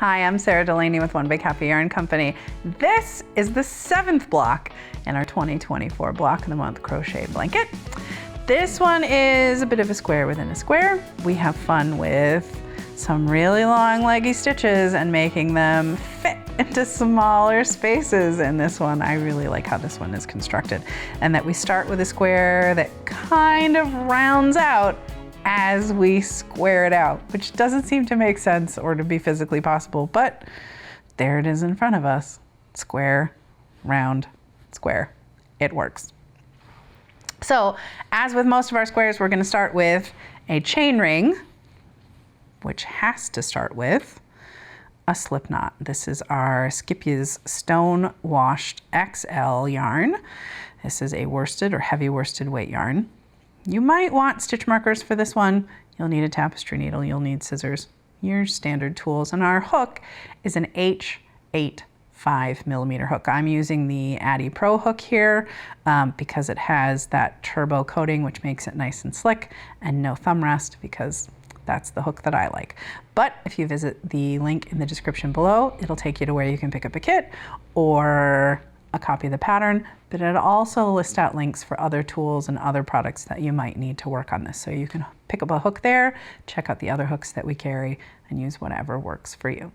Hi, I'm Sara Delaney with One Big Happy Yarn Company. This is the 7th block in our 2024 Block of the Month crochet blanket. This one is a bit of a square within a square. We have fun with some really long leggy stitches and making them fit into smaller spaces in this one. I really like how this one is constructed, and that we start with a square that kind of rounds out as we square it out, which doesn't seem to make sense or to be physically possible, but there it is in front of us. Square, round, square. It works. So, as with most of our squares, we're going to start with a chain ring, which has to start with a slip knot. This is our Skipja's Stone Washed XL yarn. This is a worsted or heavy worsted weight yarn. You might want stitch markers for this one. You'll need a tapestry needle, you'll need scissors, your standard tools. And our hook is an H8 5mm hook. I'm using the Addi Pro hook here because it has that turbo coating, which makes it nice and slick, and no thumb rest because that's the hook that I like. But if you visit the link in the description below, it'll take you to where you can pick up a kit or a copy of the pattern, but it'll also list out links for other tools and other products that you might need to work on this. So you can pick up a hook there, check out the other hooks that we carry, and use whatever works for you.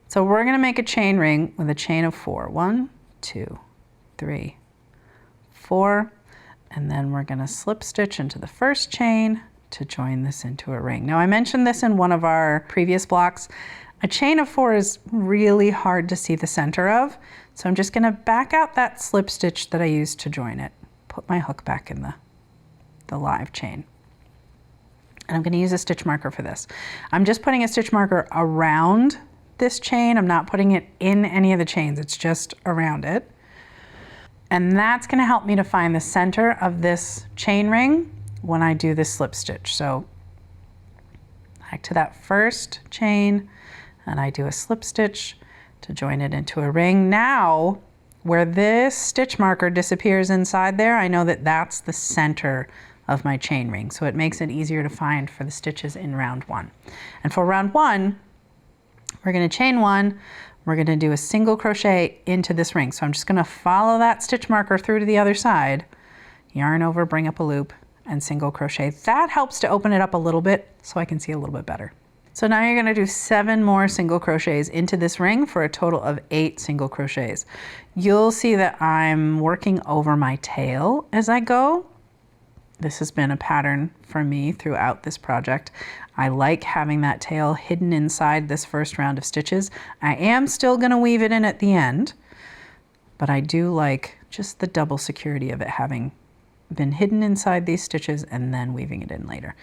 So we're gonna make a chain ring with a chain of 4. 1, 2, 3, 4, and then we're gonna slip stitch into the first chain to join this into a ring. Now I mentioned this in one of our previous blocks. A chain of 4 is really hard to see the center of, so I'm just gonna back out that slip stitch that I used to join it, put my hook back in the live chain. And I'm gonna use a stitch marker for this. I'm just putting a stitch marker around this chain. I'm not putting it in any of the chains, it's just around it. And that's gonna help me to find the center of this chain ring when I do this slip stitch. So back to that first chain, and I do a slip stitch to join it into a ring. Now, where this stitch marker disappears inside there, I know that that's the center of my chain ring. So it makes it easier to find for the stitches in round 1. And for round 1, we're gonna chain 1, we're gonna do a single crochet into this ring. So I'm just gonna follow that stitch marker through to the other side, yarn over, bring up a loop, and single crochet. That helps to open it up a little bit so I can see a little bit better. So now you're gonna do 7 more single crochets into this ring for a total of 8 single crochets. You'll see that I'm working over my tail as I go. This has been a pattern for me throughout this project. I like having that tail hidden inside this first round of stitches. I am still gonna weave it in at the end, but I do like just the double security of it having been hidden inside these stitches and then weaving it in later.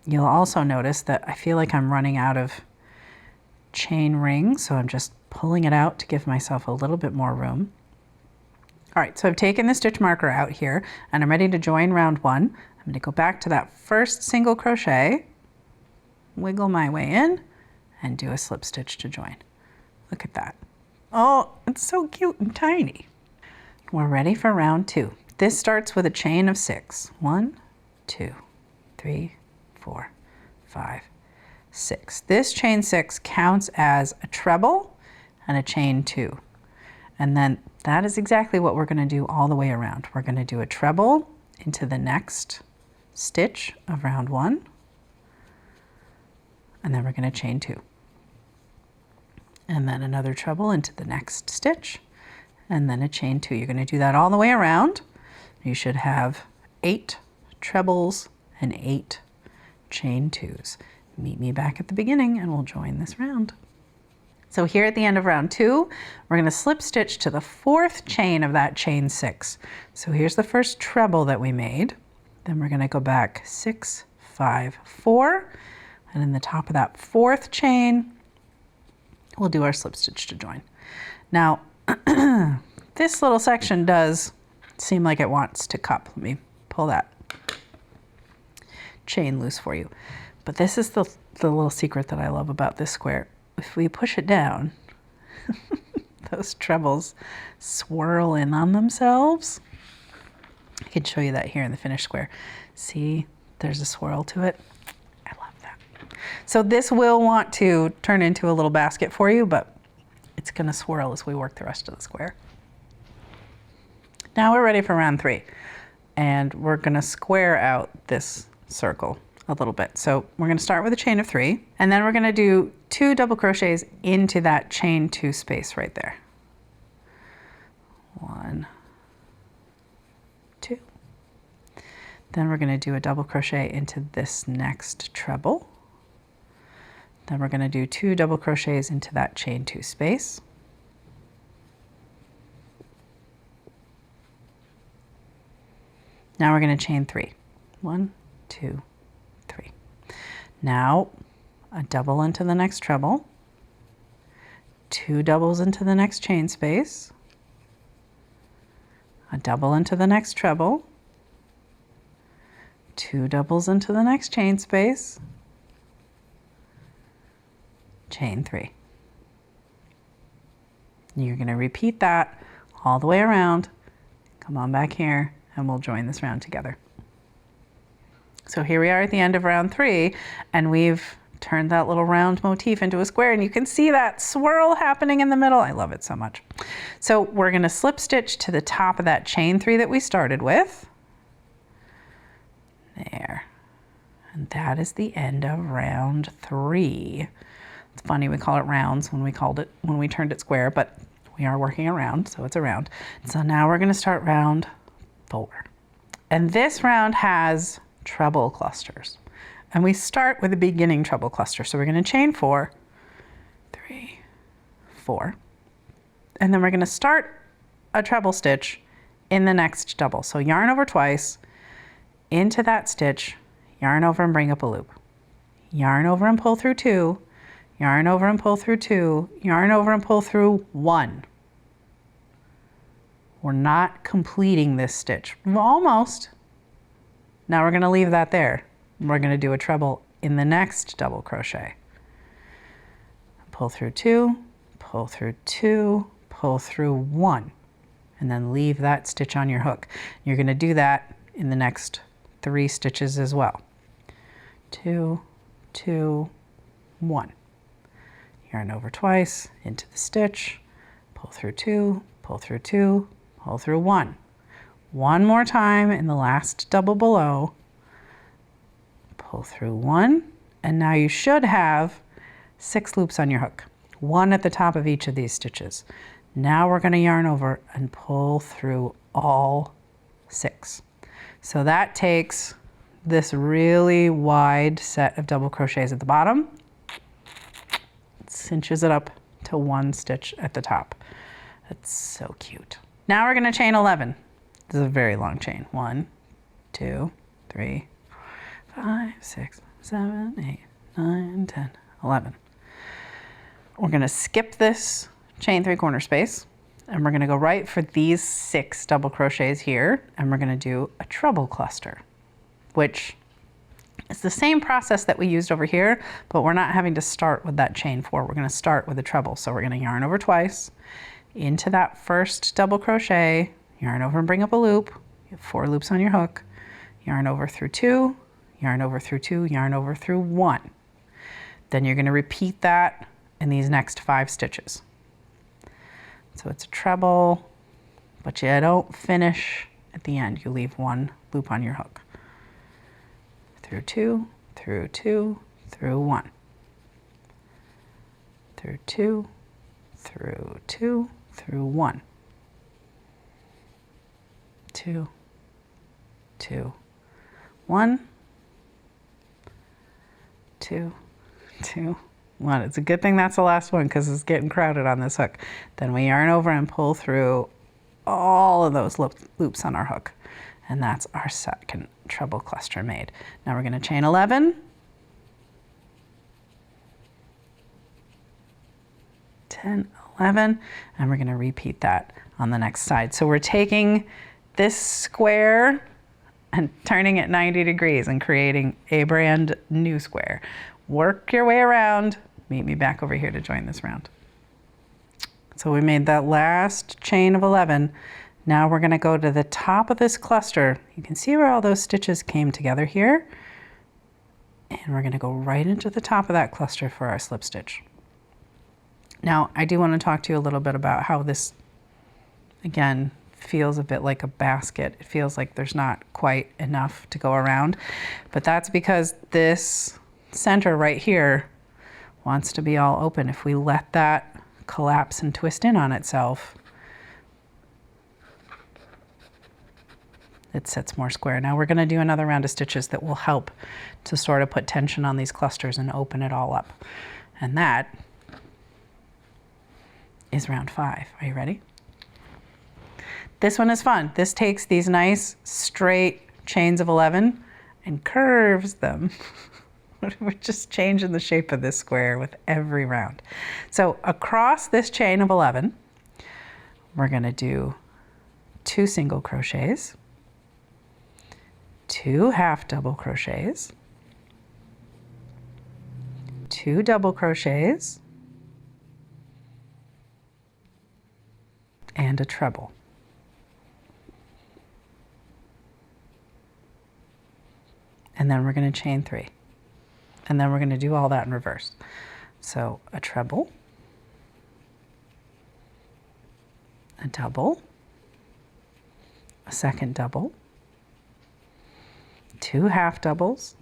You'll also notice that I feel like I'm running out of chain ring, so I'm just pulling it out to give myself a little bit more room. All right, so I've taken the stitch marker out here and I'm ready to join round 1. I'm gonna go back to that first single crochet, wiggle my way in, and do a slip stitch to join. Look at that. Oh, it's so cute and tiny. We're ready for round 2. This starts with a chain of 6. 1, 2, 3, 4, 5, 6. This chain 6 counts as a treble and a chain 2. And then that is exactly what we're going to do all the way around. We're going to do a treble into the next stitch of round 1, and then we're going to chain 2. And then another treble into the next stitch, and then a chain 2. You're going to do that all the way around. You should have 8 trebles and 8 chain 2s. Meet me back at the beginning and we'll join this round. So here at the end of round 2, we're going to slip stitch to the 4th chain of that chain 6. So here's the first treble that we made. Then we're going to go back 6, 5, 4, and in the top of that 4th chain, we'll do our slip stitch to join. Now, this little section does seem like it wants to cup. Let me pull that chain loose for you. But this is the little secret that I love about this square. If we push it down, those trebles swirl in on themselves. I can show you that here in the finished square. See, there's a swirl to it. I love that. So this will want to turn into a little basket for you, but it's gonna swirl as we work the rest of the square. Now we're ready for round 3, and we're gonna square out this circle a little bit. So we're gonna start with a chain of 3, and then we're gonna do 2 double crochets into that chain 2 space right there. 1, 2. Then we're gonna do a double crochet into this next treble. Then we're gonna do 2 double crochets into that chain 2 space. Now we're gonna chain 3. 1, 2, 3. Now a double into the next treble, 2 doubles into the next chain space, a double into the next treble, 2 doubles into the next chain space, chain 3. You're going to repeat that all the way around. Come on back here and we'll join this round together. So here we are at the end of round 3, and we've turned that little round motif into a square, and you can see that swirl happening in the middle. I love it so much. So we're going to slip stitch to the top of that chain 3 that we started with. There. And that is the end of round 3. It's funny we call it rounds when we turned it square, but we are working around, so it's a round. So now we're going to start round 4. And this round has treble clusters. And we start with a beginning treble cluster. So we're going to chain 4, 3, 4. And then we're going to start a treble stitch in the next double. So yarn over twice, into that stitch, yarn over and bring up a loop. Yarn over and pull through 2, yarn over and pull through 2, yarn over and pull through 1. We're not completing this stitch. Almost. Now we're going to leave that there. We're going to do a treble in the next double crochet. Pull through 2, pull through 2, pull through 1, and then leave that stitch on your hook. You're going to do that in the next 3 stitches as well. 2, 2, 1. Yarn over twice, into the stitch, pull through 2, pull through 2, pull through 1. One more time in the last double below, pull through 1, and now you should have 6 loops on your hook, 1 at the top of each of these stitches. Now we're going to yarn over and pull through all 6. So that takes this really wide set of double crochets at the bottom, cinches it up to 1 stitch at the top. That's so cute. Now we're going to chain 11. This is a very long chain. 1, 2, 3, 4, 5, 6, 7, 8, 9, 10, 11. We're going to skip this chain 3-corner space, and we're going to go right for these 6 double crochets here, and we're going to do a treble cluster, which is the same process that we used over here, but we're not having to start with that chain 4. We're going to start with a treble. So we're going to yarn over twice into that first double crochet, yarn over and bring up a loop. You have 4 loops on your hook. Yarn over through 2, yarn over through 2, yarn over through 1. Then you're going to repeat that in these next 5 stitches. So it's a treble, but you don't finish at the end. You leave 1 loop on your hook. Through 2, through 2, through 1. Through 2, through 2, through 1. 2, 2, 1, 2, 2, 1. It's a good thing that's the last one because it's getting crowded on this hook. Then we yarn over and pull through all of those loops on our hook. And that's our second treble cluster made. Now we're going to chain 11. 10, 11, and we're going to repeat that on the next side. So we're taking this square and turning it 90 degrees and creating a brand new square. Work your way around. Meet me back over here to join this round. So we made that last chain of 11. Now we're going to go to the top of this cluster. You can see where all those stitches came together here. And we're gonna go right into the top of that cluster for our slip stitch. Now, I do want to talk to you a little bit about how this, again, feels a bit like a basket. It feels like there's not quite enough to go around, but that's because this center right here wants to be all open. If we let that collapse and twist in on itself, it sits more square. Now we're going to do another round of stitches that will help to sort of put tension on these clusters and open it all up. And that is round 5. Are you ready? This one is fun. This takes these nice straight chains of 11 and curves them. We're just changing the shape of this square with every round. So across this chain of 11, we're going to do 2 single crochets, 2 half double crochets, 2 double crochets, and a treble. And then we're going to chain 3. And then we're going to do all that in reverse. So a treble, a double, a second double, 2 half doubles,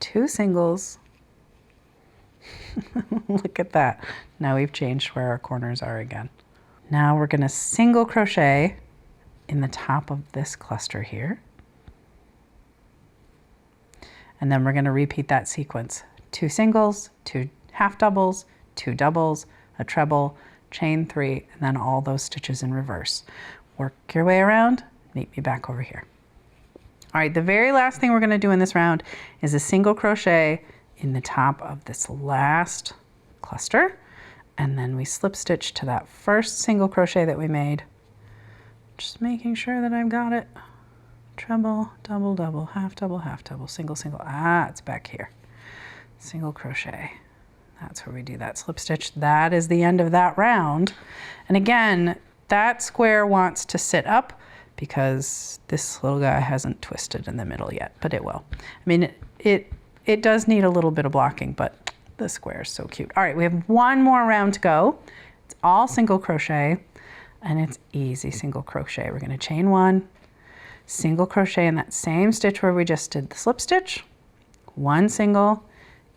2 singles. Look at that. Now we've changed where our corners are again. Now we're going to single crochet in the top of this cluster here. And then we're going to repeat that sequence. 2 singles, 2 half doubles, 2 doubles, a treble, chain 3, and then all those stitches in reverse. Work your way around, meet me back over here. All right, the very last thing we're going to do in this round is a single crochet in the top of this last cluster, and then we slip stitch to that first single crochet that we made. Just making sure that I've got it. Treble, double, double, half double, single, single. Ah, it's back here. Single crochet. That's where we do that slip stitch. That is the end of that round. And again, that square wants to sit up because this little guy hasn't twisted in the middle yet, but it will. I mean, it does need a little bit of blocking, but the square is so cute. All right, we have one more round to go. It's all single crochet. And it's easy single crochet. We're going to chain 1, single crochet in that same stitch where we just did the slip stitch, 1 single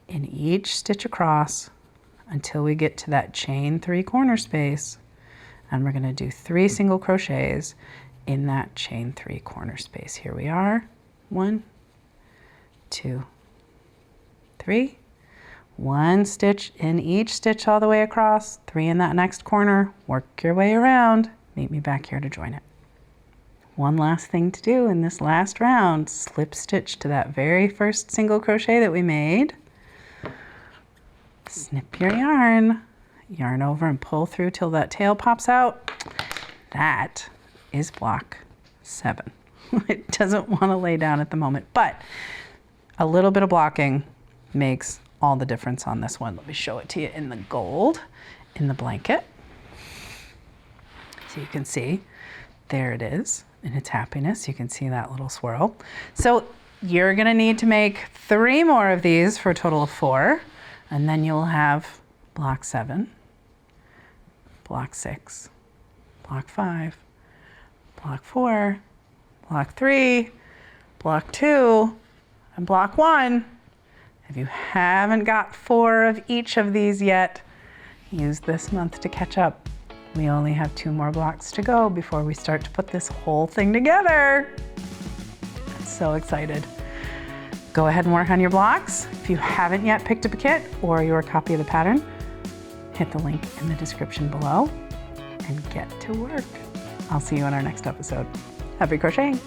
in each stitch across until we get to that chain 3 corner space, and we're going to do 3 single crochets in that chain 3 corner space. Here we are. 1, 2, 3. 1 stitch in each stitch all the way across, 3 in that next corner, work your way around, meet me back here to join it. One last thing to do in this last round, slip stitch to that very first single crochet that we made, snip your yarn over and pull through till that tail pops out. That is block 7. It doesn't want to lay down at the moment, but a little bit of blocking makes all the difference on this one. Let me show it to you in the gold, in the blanket. So you can see, there it is in its happiness. You can see that little swirl. So you're gonna need to make 3 more of these for a total of 4, and then you'll have block 7, block 6, block 5, block 4, block 3, block 2, and block 1. If you haven't got 4 of each of these yet, use this month to catch up. We only have 2 more blocks to go before we start to put this whole thing together. I'm so excited. Go ahead and work on your blocks. If you haven't yet picked up a kit or your copy of the pattern, hit the link in the description below and get to work. I'll see you in our next episode. Happy crocheting!